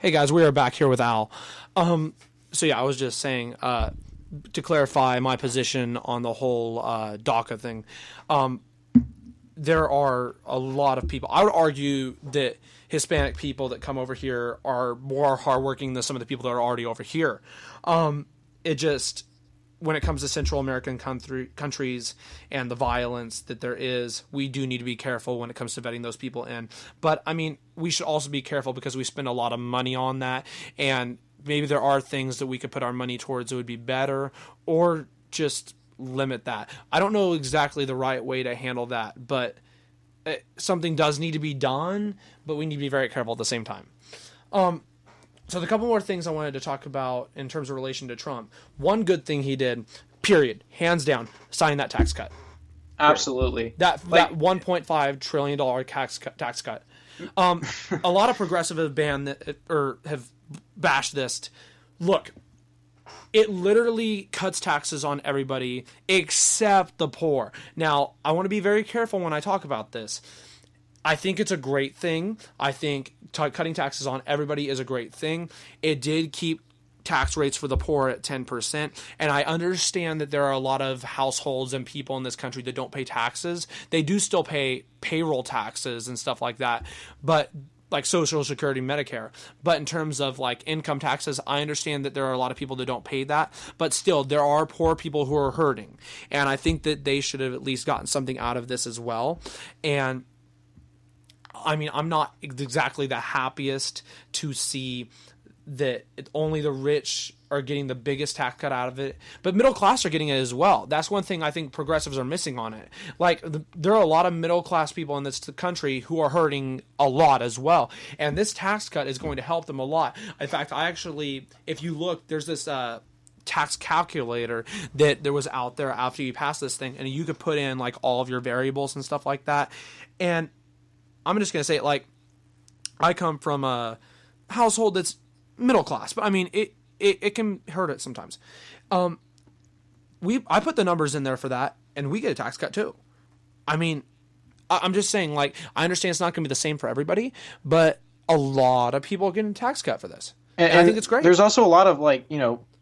Hey guys, we are back here with Al. So yeah, I was just saying to clarify my position on the whole DACA thing. Um, there are a lot of people. I would argue that Hispanic people that come over here are more hardworking than some of the people that are already over here. It just when it comes to Central American countries and the violence that there is, we do need to be careful when it comes to vetting those people in. But I mean, we should also be careful because we spend a lot of money on that, and maybe there are things that we could put our money towards that would be better, or just limit that. I don't know exactly the right way to handle that, but something does need to be done, but we need to be very careful at the same time. So the couple more things I wanted to talk about in terms of relation to Trump. One good thing he did, period, hands down, sign that tax cut. Absolutely. That $1.5 trillion tax cut. A lot of progressives have banned that, or have bashed this. Look, it literally cuts taxes on everybody except the poor. Now, I want to be very careful when I talk about this. I think it's a great thing. I think cutting taxes on everybody is a great thing. It did keep tax rates for the poor at 10%. And I understand that there are a lot of households and people in this country that don't pay taxes. They do still pay payroll taxes and stuff like that, but like Social Security, Medicare. But in terms of like income taxes, I understand that there are a lot of people that don't pay that, but still there are poor people who are hurting. And I think that they should have at least gotten something out of this as well. And I mean, I'm not exactly the happiest to see that only the rich are getting the biggest tax cut out of it, but middle class are getting it as well. That's one thing I think progressives are missing on it. Like, there are a lot of middle class people in this country who are hurting a lot as well, and this tax cut is going to help them a lot. In fact, if you look, there's this tax calculator that there was out there after you pass this thing, and you could put in like all of your variables and stuff like that. And I'm just going to say it, like, I come from a household that's middle class, but I mean, it can hurt it sometimes. I put the numbers in there for that, and we get a tax cut too. I mean, I'm just saying, like, I understand it's not going to be the same for everybody, but a lot of people are getting a tax cut for this. And I think it's great. There's also a lot of, like,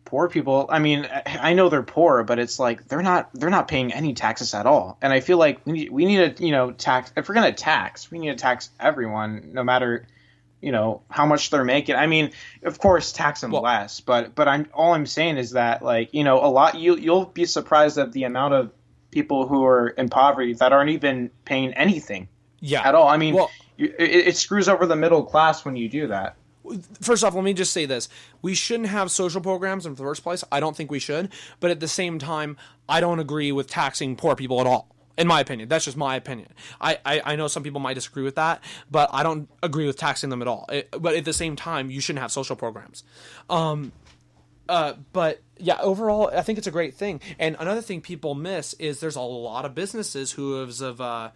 poor people. I mean, I know they're poor, but it's like they're not paying any taxes at all. And I feel like we need to, tax. If we're going to tax, we need to tax everyone, no matter, how much they're making. I mean, of course, tax them less. But I'm saying is that, like, a lot, you'll be surprised at the amount of people who are in poverty that aren't even paying anything at all. I mean, it screws over the middle class when you do that. First off, let me just say this. We shouldn't have social programs in the first place. I don't think we should. But at the same time, I don't agree with taxing poor people at all, in my opinion. That's just my opinion. I know some people might disagree with that, but I don't agree with taxing them at all. But at the same time, you shouldn't have social programs. But yeah, overall, I think it's a great thing. And another thing people miss is there's a lot of businesses who have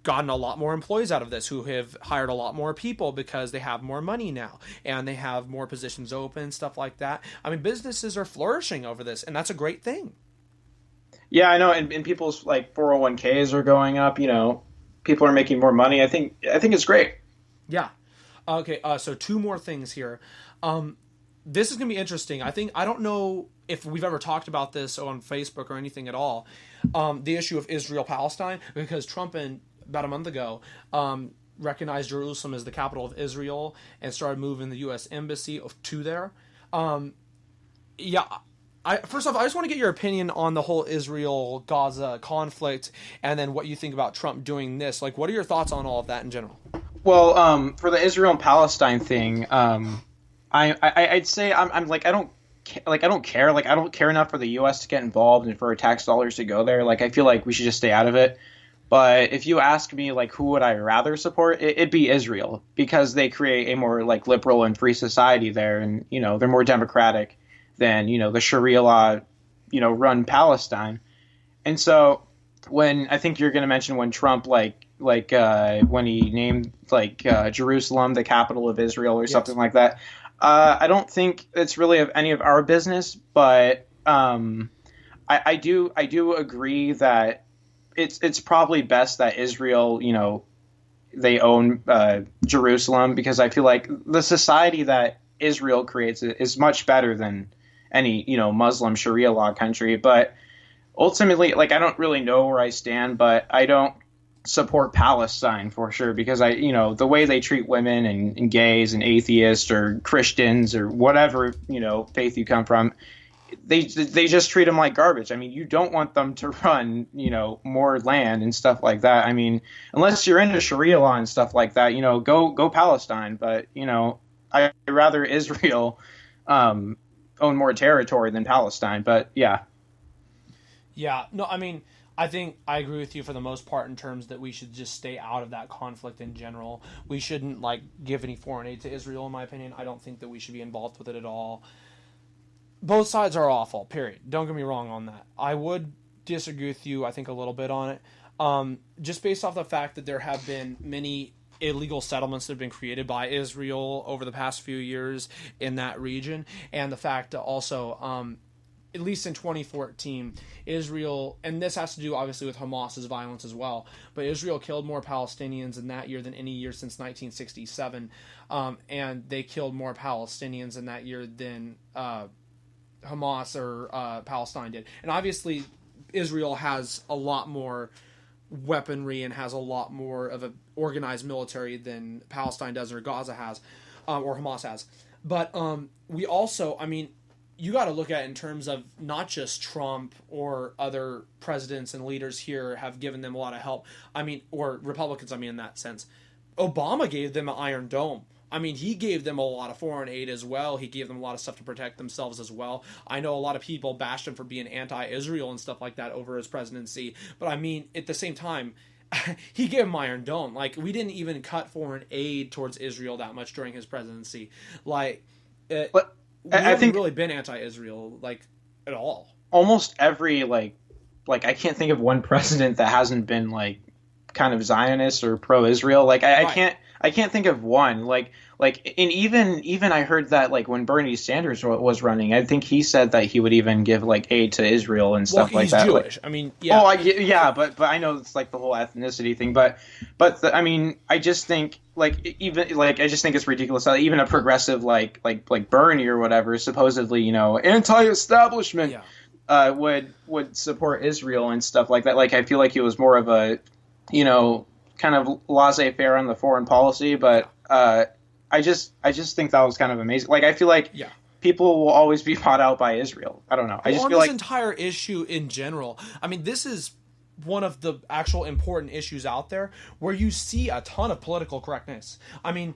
gotten a lot more employees out of this, who have hired a lot more people because they have more money now and they have more positions open, stuff like that. I mean, businesses are flourishing over this, and that's a great thing. Yeah, I know. And people's, like, 401ks are going up, people are making more money. I think it's great. Yeah. Okay. So two more things here. This is going to be interesting. I don't know if we've ever talked about this on Facebook or anything at all. The issue of Israel-Palestine, because Trump about a month ago, recognized Jerusalem as the capital of Israel and started moving the U.S. embassy to there. First off, I just want to get your opinion on the whole Israel-Gaza conflict, and then what you think about Trump doing this. Like, what are your thoughts on all of that in general? Well, for the Israel and Palestine thing, I'd say I'm like, I don't care. Like, I don't care enough for the U.S. to get involved and for our tax dollars to go there. Like, I feel like we should just stay out of it. But if you ask me, like, who would I rather support, it'd be Israel, because they create a more, like, liberal and free society there, and, they're more democratic than, the Sharia law, run Palestine. And so when I think you're going to mention when Trump, when he named, Jerusalem the capital of Israel or something like that, I don't think it's really of any of our business, but I do agree that it's probably best that Israel, they own Jerusalem, because I feel like the society that Israel creates is much better than any, Muslim Sharia law country. But ultimately, like, I don't really know where I stand, but I don't support Palestine for sure, because the way they treat women and gays and atheists or Christians or whatever, faith you come from, they just treat them like garbage. I mean, you don't want them to run, more land and stuff like that. I mean, unless you're into Sharia law and stuff like that, go Palestine. But, I'd rather Israel own more territory than Palestine. But yeah. Yeah, no, I mean, I think I agree with you for the most part in terms that we should just stay out of that conflict in general. We shouldn't, give any foreign aid to Israel, in my opinion. I don't think that we should be involved with it at all. Both sides are awful, period. Don't get me wrong on that. I would disagree with you, I think, a little bit on it. Just based off the fact that there have been many illegal settlements that have been created by Israel over the past few years in that region. And the fact that also, at least in 2014, Israel, and this has to do obviously with Hamas's violence as well, but Israel killed more Palestinians in that year than any year since 1967. And they killed more Palestinians in that year than Hamas or Palestine did. And obviously Israel has a lot more weaponry and has a lot more of an organized military than Palestine does or Gaza has, or Hamas has. But we also, I mean, you got to look at it in terms of not just Trump or other presidents and leaders here have given them a lot of help. I mean, or Republicans, I mean, in that sense. Obama gave them an Iron Dome. I mean, he gave them a lot of foreign aid as well. He gave them a lot of stuff to protect themselves as well. I know a lot of people bashed him for being anti-Israel and stuff like that over his presidency. But I mean, at the same time, he gave him Iron Dome. We didn't even cut foreign aid towards Israel that much during his presidency. We haven't really been anti-Israel, at all. Almost every, I can't think of one president that hasn't been, kind of Zionist or pro-Israel. Right. I can't think of one. And even I heard that when Bernie Sanders was running, I think he said that he would even give aid to Israel and stuff like that. He's Jewish. I mean, yeah. Oh, yeah, but I know it's the whole ethnicity thing. But I mean, I just think I just think it's ridiculous that even a progressive like Bernie or whatever, supposedly anti-establishment, would support Israel and stuff like that. I feel like he was more of a kind of laissez-faire on the foreign policy, but I just think that was kind of amazing. I feel like people will always be bought out by Israel. I don't know. I just feel this entire issue in general, I mean, this is one of the actual important issues out there where you see a ton of political correctness. I mean,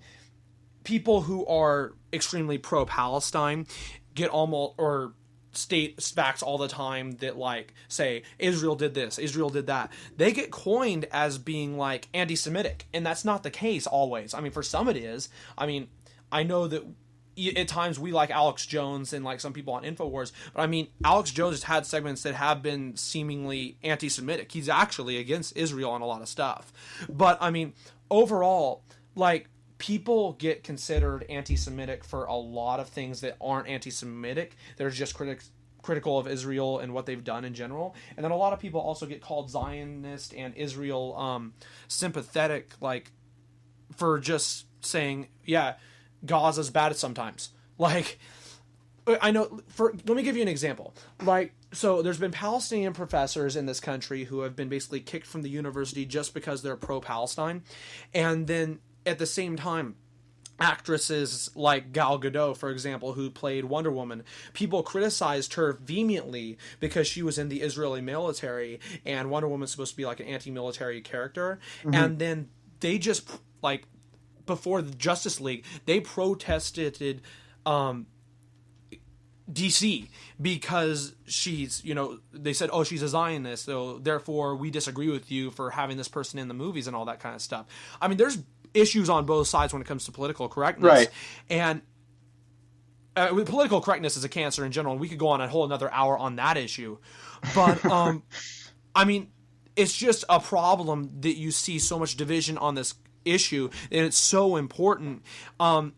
people who are extremely pro-Palestine get almost, or state facts all the time that say Israel did this, Israel did that. They get coined as being anti-Semitic, and that's not the case always. I mean, for some it is. I mean, I know that at times we like Alex Jones and some people on InfoWars, but I mean, Alex Jones has had segments that have been seemingly anti-Semitic. He's actually against Israel on a lot of stuff. But I mean, overall, people get considered anti-Semitic for a lot of things that aren't anti-Semitic. They're just critical of Israel and what they've done in general. And then a lot of people also get called Zionist and Israel sympathetic, for just saying, yeah, Gaza's bad sometimes. I know, let me give you an example. So there's been Palestinian professors in this country who have been basically kicked from the university just because they're pro-Palestine. And then at the same time, actresses like Gal Gadot, for example, who played Wonder Woman, people criticized her vehemently because she was in the Israeli military, and Wonder Woman's supposed to be an anti-military character. Mm-hmm. And then they just, before the Justice League, they protested DC because she's, they said, oh, she's a Zionist, so therefore we disagree with you for having this person in the movies and all that kind of stuff. I mean, there's issues on both sides when it comes to political correctness. Right. And political correctness is a cancer in general, and we could go on a whole another hour on that issue. But, I mean, it's just a problem that you see so much division on this issue, and it's so important. We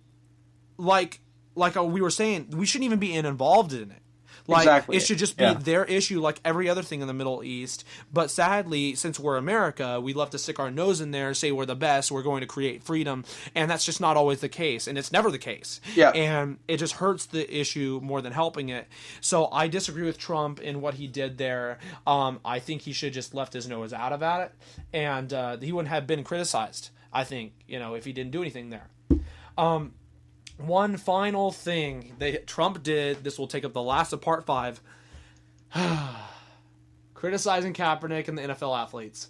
were saying, we shouldn't even be involved in it. Like, exactly. it should just be their issue like every other thing in the Middle East. But sadly, since we're America, we love to stick our nose in there, say we're the best, we're going to create freedom, and that's just not always the case, and it's never the case. Yeah. And it just hurts the issue more than helping it. So I disagree with Trump in what he did there. I think he should just left his nose out about it, and he wouldn't have been criticized, I think, if he didn't do anything there. One final thing that Trump did, this will take up the last of part 5, criticizing Kaepernick and the NFL athletes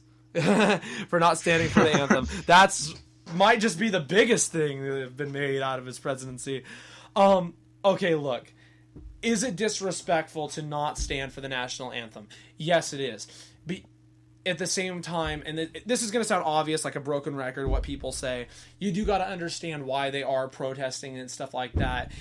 for not standing for the anthem. That's might just be the biggest thing that have been made out of his presidency. Okay, look. Is it disrespectful to not stand for the national anthem? Yes, it is. At the same time, and this is going to sound obvious, like a broken record, what people say, you do got to understand why they are protesting and stuff like that,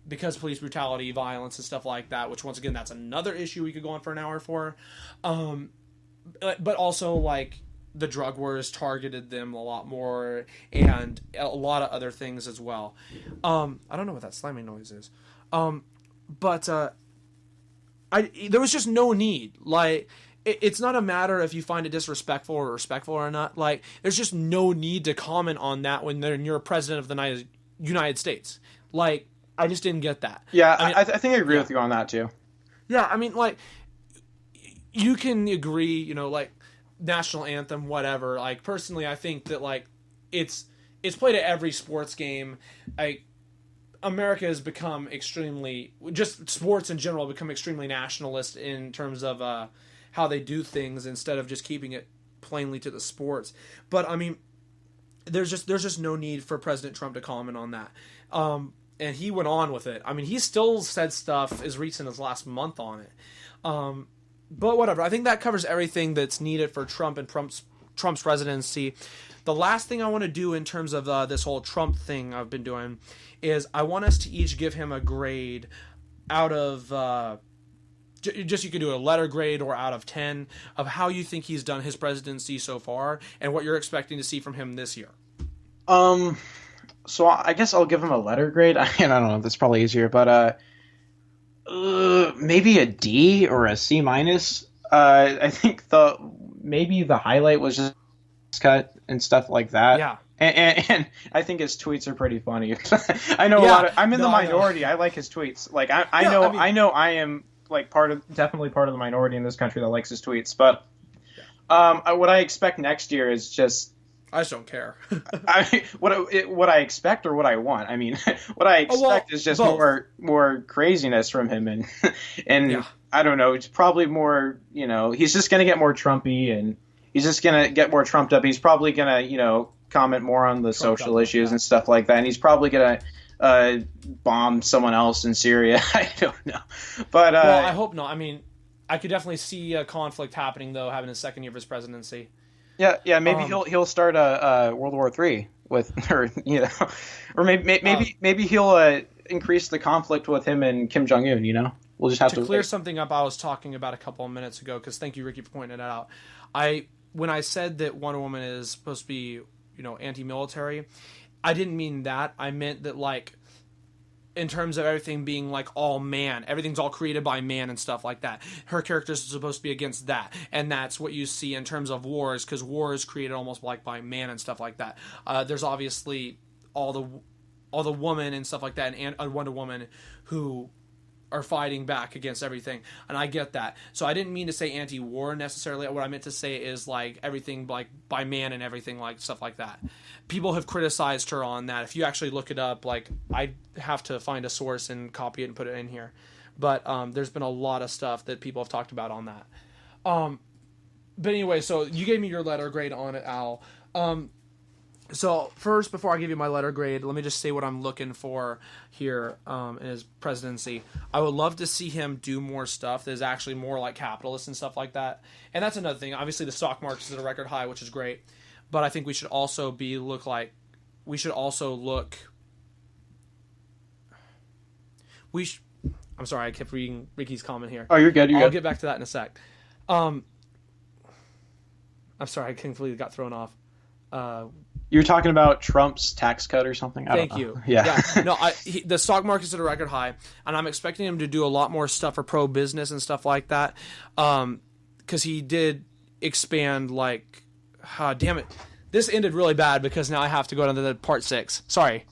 because police brutality, violence, and stuff like that, which, once again, that's another issue we could go on for an hour for. But also, like, the drug wars targeted them a lot more, and a lot of other things as well. I don't know what that slamming noise is. But there was just no need. Like, it's not a matter if you find it disrespectful or respectful or not. Like, there's just no need to comment on that when you're president of the United States. Like, I just didn't get that. Yeah, I think I agree with you on that too. Yeah, I mean, like, you can agree, like, national anthem, whatever. Like, personally, I think that, like, it's played at every sports game. America has become just sports in general, become extremely nationalist in terms of how they do things instead of just keeping it plainly to the sports. But I mean, there's just no need for President Trump to comment on that. And he went on with it. I mean, he still said stuff as recent as last month on it. But whatever. I think that covers everything that's needed for Trump and Trump's presidency. The last thing I want to do in terms of this whole Trump thing I've been doing is I want us to each give him a grade out of just you could do a letter grade or out of 10 of how you think he's done his presidency so far and what you're expecting to see from him this year. So I guess I'll give him a letter grade. I don't know. That's probably easier, but maybe a D or a C minus. I think maybe the highlight was just cut and stuff like that. Yeah. And I think his tweets are pretty funny. I know a lot of. I'm in the minority. I like his tweets. Like I know I am like definitely part of the minority in this country that likes his tweets. But what I expect next year is just. I just don't care. What I expect or what I want. I mean, what I expect is just more craziness from him, and yeah. I don't know. It's probably more. He's just gonna get more Trumpy, and he's just gonna get more trumped up. He's probably gonna comment more on the social issues and stuff like that, and he's probably gonna bomb someone else in Syria. I don't know, but well, I hope not. I mean, I could definitely see a conflict happening though, having his second year of his presidency. Yeah. Maybe he'll start a World War III with, or maybe he'll increase the conflict with him and Kim Jong Un. We'll just have to clear something up. I was talking about a couple of minutes ago, because thank you, Ricky, for pointing it out. When I said that Wonder Woman is supposed to be anti-military, I didn't mean that. I meant that, like, in terms of everything being like all man, everything's all created by man and stuff like that. Her character is supposed to be against that, and that's what you see in terms of wars, because war is created almost like by man and stuff like that. There's obviously all the woman and stuff like that, and Wonder Woman who are fighting back against everything, and I get that. So I didn't mean to say anti-war necessarily. What I meant to say is like everything like by man and everything, like stuff like that. People have criticized her on that. If you actually look it up, like I have to find a source and copy it and put it in here. But there's been a lot of stuff that people have talked about on that. But anyway, so you gave me your letter grade on it, Al. So first, before I give you my letter grade, let me just say what I'm looking for here in his presidency. I would love to see him do more stuff that is actually more like capitalist and stuff like that. And that's another thing. Obviously, the stock market is at a record high, which is great. But I think we should also I'm sorry, I kept reading Ricky's comment here. Oh, you're good. I'll get back to that in a sec. I'm sorry, I completely got thrown off. You're talking about Trump's tax cut or something? Thank you. Yeah. No, the stock market's at a record high, and I'm expecting him to do a lot more stuff for pro business and stuff like that. Because he did expand, like, damn it. This ended really bad because now I have to go to the part 6. Sorry.